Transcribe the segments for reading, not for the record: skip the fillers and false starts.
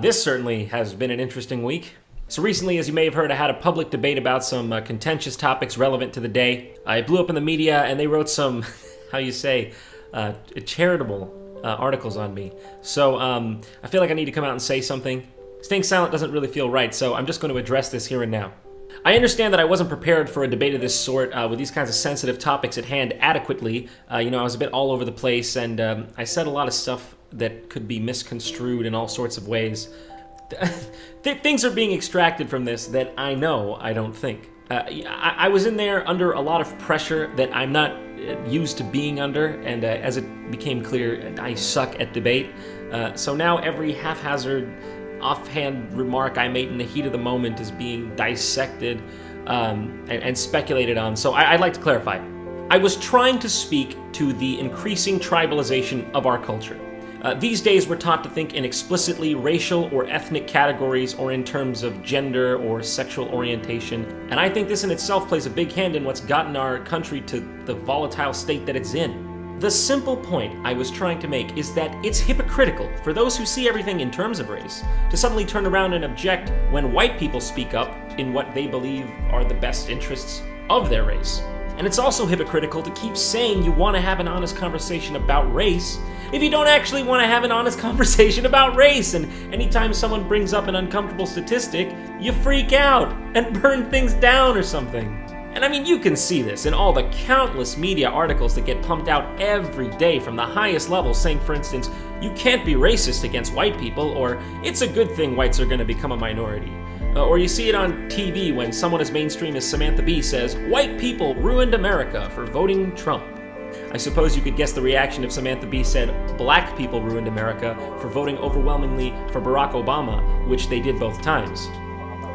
This certainly has been an interesting week. So recently, as you may have heard, I had a public debate about some contentious topics relevant to the day. I blew up in the media and they wrote some, charitable articles on me. So I feel like I need to come out and say something. Staying silent doesn't really feel right, so I'm just going to address this here and now. I understand that I wasn't prepared for a debate of this sort with these kinds of sensitive topics at hand adequately. I was a bit all over the place, and I said a lot of stuff that could be misconstrued in all sorts of ways. Things are being extracted from this that I know I don't think. I was in there under a lot of pressure that I'm not used to being under, and as it became clear, I suck at debate. So now every haphazard, offhand remark I made in the heat of the moment is being dissected and speculated on. So I'd like to clarify. I was trying to speak to the increasing tribalization of our culture. These days we're taught to think in explicitly racial or ethnic categories or in terms of gender or sexual orientation, and I think this in itself plays a big hand in what's gotten our country to the volatile state that it's in. The simple point I was trying to make is that it's hypocritical for those who see everything in terms of race to suddenly turn around and object when white people speak up in what they believe are the best interests of their race. And it's also hypocritical to keep saying you want to have an honest conversation about race if you don't actually want to have an honest conversation about race. And anytime someone brings up an uncomfortable statistic, you freak out and burn things down or something. And I mean, you can see this in all the countless media articles that get pumped out every day from the highest levels saying, for instance, you can't be racist against white people, or it's a good thing whites are going to become a minority. Or you see it on TV when someone as mainstream as Samantha Bee says, white people ruined America for voting Trump. I suppose you could guess the reaction if Samantha Bee said black people ruined America for voting overwhelmingly for Barack Obama, which they did both times.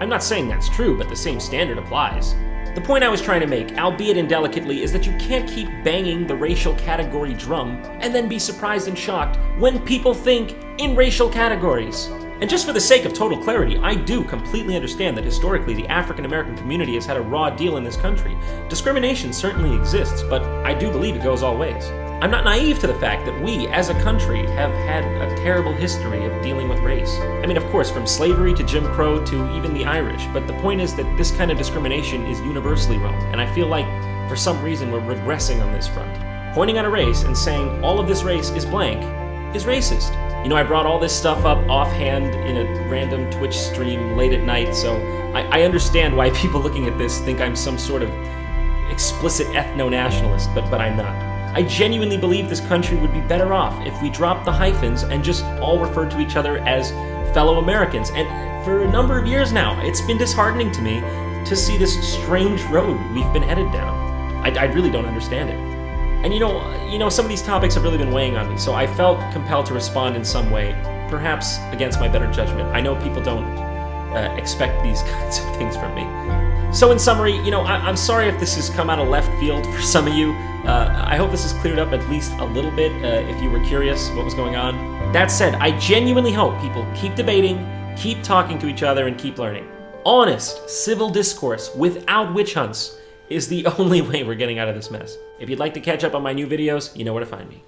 I'm not saying that's true, but the same standard applies. The point I was trying to make, albeit indelicately, is that you can't keep banging the racial category drum and then be surprised and shocked when people think in racial categories. And just for the sake of total clarity, I do completely understand that historically the African American community has had a raw deal in this country. Discrimination certainly exists, but I do believe it goes all ways. I'm not naive to the fact that we, as a country, have had a terrible history of dealing with race. I mean, of course, from slavery to Jim Crow to even the Irish, but the point is that this kind of discrimination is universally wrong, and I feel like, for some reason, we're regressing on this front. Pointing at a race and saying all of this race is blank is racist. I brought all this stuff up offhand in a random Twitch stream late at night, so I understand why people looking at this think I'm some sort of explicit ethno-nationalist, but I'm not. I genuinely believe this country would be better off if we dropped the hyphens and just all referred to each other as fellow Americans. And for a number of years now, it's been disheartening to me to see this strange road we've been headed down. I really don't understand it. And some of these topics have really been weighing on me, so I felt compelled to respond in some way, perhaps against my better judgment. I know people don't expect these kinds of things from me. So in summary, I'm sorry if this has come out of left field for some of you. I hope this has cleared up at least a little bit if you were curious what was going on. That said, I genuinely hope people keep debating, keep talking to each other, and keep learning. Honest, civil discourse without witch hunts is the only way we're getting out of this mess. If you'd like to catch up on my new videos, you know where to find me.